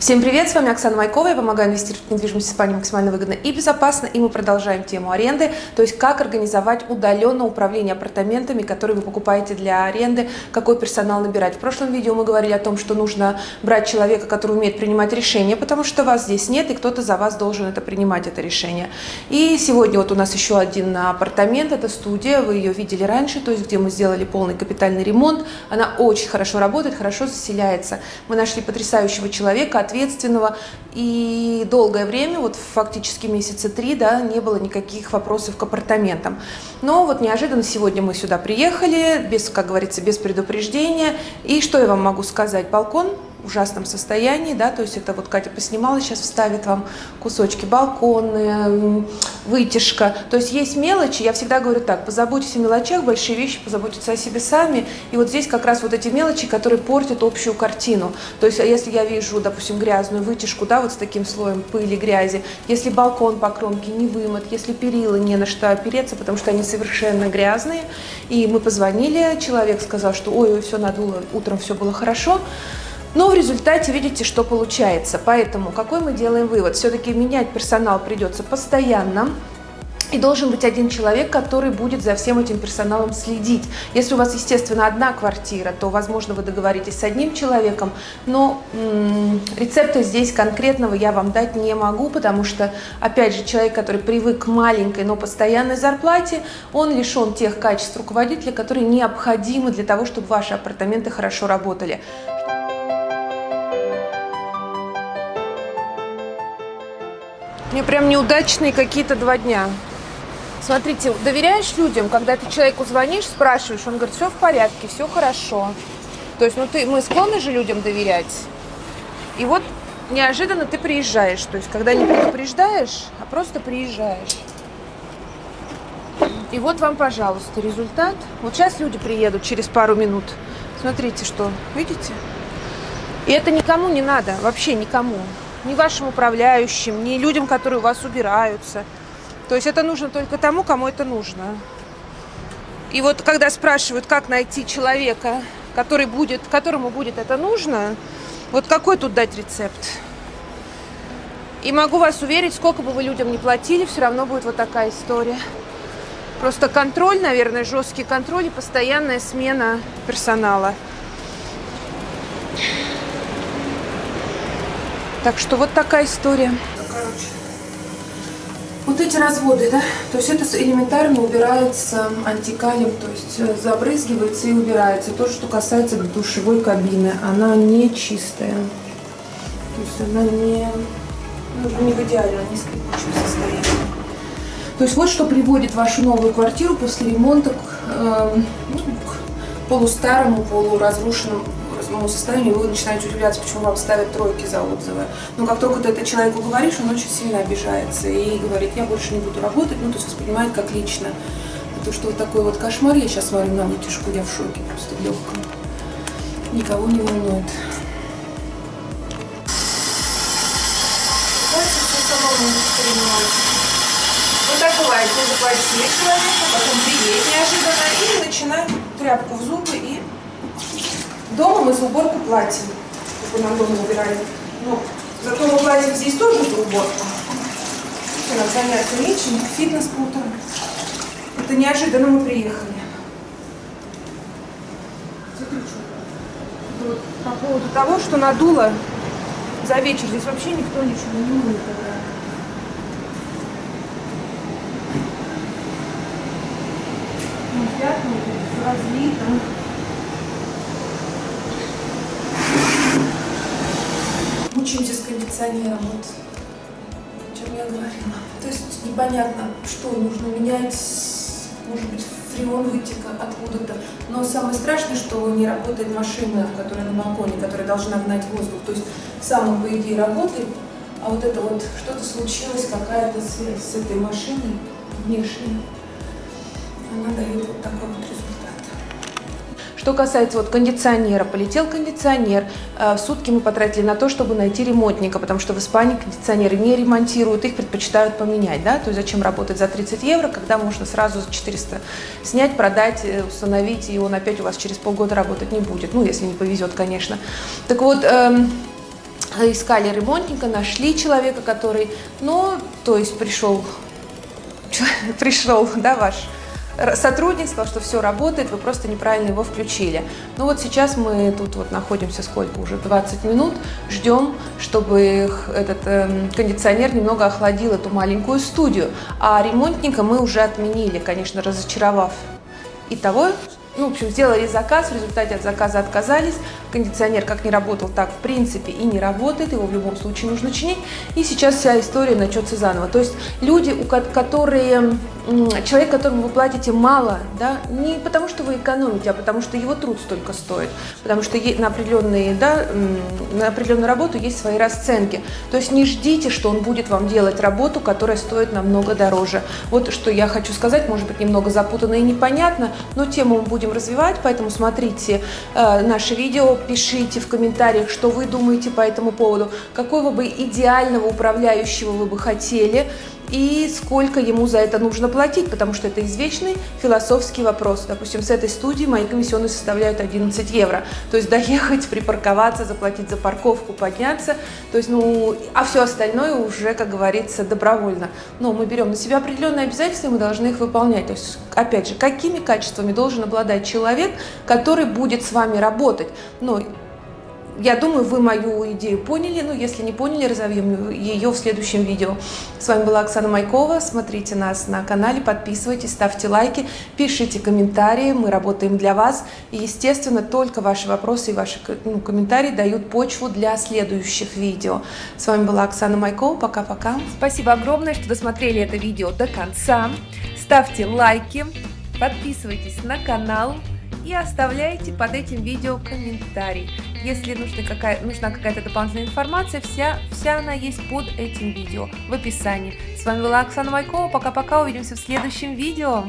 Всем привет, с вами Оксана Майкова, я помогаю инвестировать в недвижимость в Испании максимально выгодно и безопасно, и мы продолжаем тему аренды, то есть как организовать удаленное управление апартаментами, которые вы покупаете для аренды, какой персонал набирать. В прошлом видео мы говорили о том, что нужно брать человека, который умеет принимать решения, потому что вас здесь нет, и кто-то за вас должен принимать это решение. И сегодня вот у нас еще один апартамент, это студия, вы ее видели раньше, то есть где мы сделали полный капитальный ремонт, она очень хорошо работает, хорошо заселяется. Мы нашли потрясающего человека, ответственного, и долгое время, вот фактически месяца 3, да, не было никаких вопросов к апартаментам. Но вот неожиданно сегодня мы сюда приехали, без, как говорится, без предупреждения. И что я вам могу сказать? Балкон в ужасном состоянии, да, то есть это вот Катя поснимала, сейчас вставит вам кусочки, балконы, вытяжка, то есть есть мелочи, я всегда говорю так, позаботьтесь о мелочах, большие вещи позаботятся о себе сами, и вот здесь как раз вот эти мелочи, которые портят общую картину, то есть если я вижу, допустим, грязную вытяжку, да, вот с таким слоем пыли, грязи, если балкон по кромке не вымыт, если перила не на что опереться, потому что они совершенно грязные, и мы позвонили, человек сказал, что ой, все надуло, утром все было хорошо. Но в результате видите, что получается. Поэтому какой мы делаем вывод? Все-таки менять персонал придется постоянно. И должен быть один человек, который будет за всем этим персоналом следить. Если у вас, естественно, одна квартира, то, возможно, вы договоритесь с одним человеком, но рецепта здесь конкретного я вам дать не могу, потому что, опять же, человек, который привык к маленькой, но постоянной зарплате, он лишен тех качеств руководителя, которые необходимы для того, чтобы ваши апартаменты хорошо работали. Мне прям неудачные какие-то 2 дня. Смотрите, доверяешь людям, когда ты человеку звонишь, спрашиваешь, он говорит, все в порядке, все хорошо. То есть, мы склонны же людям доверять. И вот неожиданно ты приезжаешь, то есть, когда не предупреждаешь, а просто приезжаешь. И вот вам, пожалуйста, результат. Вот сейчас люди приедут через пару минут. Смотрите, что, видите? И это никому не надо, вообще никому. Ни вашим управляющим, ни людям, которые у вас убираются. То есть это нужно только тому, кому это нужно. И вот когда спрашивают, как найти человека, которому будет это нужно, вот какой тут дать рецепт? И могу вас уверить, сколько бы вы людям не платили, все равно будет вот такая история. Просто контроль, наверное, жесткий контроль и постоянная смена персонала. Так что вот такая история. Короче, вот эти разводы, да, то есть это элементарно убирается антикалием, то есть забрызгивается и убирается. То, что касается душевой кабины, она не чистая. То есть она не в идеальном, не скрипучем состоянии. То есть вот что приводит вашу новую квартиру после ремонта к полустарому, полуразрушенному состоянию, вы начинаете удивляться, почему вам ставят 3 за отзывы. Но как только ты это человеку говоришь, он очень сильно обижается и говорит, я больше не буду работать, то есть воспринимает как лично. Потому что вот такой вот кошмар, я сейчас смотрю на вытяжку, я в шоке, просто в легком. Никого не волнует. Вот так бывает, вы заплатили человеку, потом приедет неожиданно и начинает тряпку в зубы и... Дома мы за уборку платим, как вы нам дома убирали. Но зато мы платим здесь тоже за уборку. У нас заняться нечем, фитнес по утрам. Это неожиданно мы приехали. Смотрите, вот по поводу того, что надуло за вечер. Здесь вообще никто ничего не умеет. Пятна, разлито. Мучаемся с кондиционером, вот о чем я говорила. То есть непонятно, что нужно менять, может быть, фреон вытек откуда-то. Но самое страшное, что не работает машина, которая на балконе, которая должна гнать воздух. То есть сам он, по идее, работает, а вот это вот что-то случилось, какая-то связь с этой машиной внешней. Она дает вот такой вот результат. Что касается вот кондиционера, полетел кондиционер, сутки мы потратили на то, чтобы найти ремонтника, потому что в Испании кондиционеры не ремонтируют, их предпочитают поменять, да, то есть зачем работать за 30 евро, когда можно сразу за 400 снять, продать, установить, и он опять у вас через полгода работать не будет, ну, если не повезет, конечно. Так вот, искали ремонтника, нашли человека, который, ну, то есть пришел, да, ваш сотрудник, сказал, что все работает, вы просто неправильно его включили. Ну вот сейчас мы тут вот находимся, сколько уже, 20 минут, ждем, чтобы этот кондиционер немного охладил эту маленькую студию. А ремонтника мы уже отменили, конечно, разочаровав итого. Ну, в общем, сделали заказ, в результате от заказа отказались. Кондиционер как не работал, так в принципе и не работает, его в любом случае нужно чинить. И сейчас вся история начнется заново. То есть люди, человек, которому вы платите мало, да, не потому что вы экономите, а потому что его труд столько стоит. Потому что на определенную работу есть свои расценки. То есть не ждите, что он будет вам делать работу, которая стоит намного дороже. Вот что я хочу сказать, может быть, немного запутанно и непонятно, но тему мы будем развивать, поэтому смотрите наши видео, пишите в комментариях, что вы думаете по этому поводу, какого бы идеального управляющего вы бы хотели и сколько ему за это нужно платить, потому что это извечный философский вопрос. Допустим, с этой студии мои комиссионные составляют 11 евро, то есть доехать, припарковаться, заплатить за парковку, подняться, то есть, ну, а все остальное уже, как говорится, добровольно. Но мы берем на себя определенные обязательства, и мы должны их выполнять. То есть, опять же, какими качествами должен обладать человек, который будет с вами работать? Ну, я думаю, вы мою идею поняли, но если не поняли, разовьем ее в следующем видео. С вами была Оксана Майкова, смотрите нас на канале, подписывайтесь, ставьте лайки, пишите комментарии, мы работаем для вас. И, естественно, только ваши вопросы и ваши комментарии дают почву для следующих видео. С вами была Оксана Майкова, пока-пока. Спасибо огромное, что досмотрели это видео до конца. Ставьте лайки, подписывайтесь на канал и оставляйте под этим видео комментарий. Если нужна какая-то дополнительная информация, вся она есть под этим видео в описании. С вами была Оксана Майкова. Пока-пока. Увидимся в следующем видео.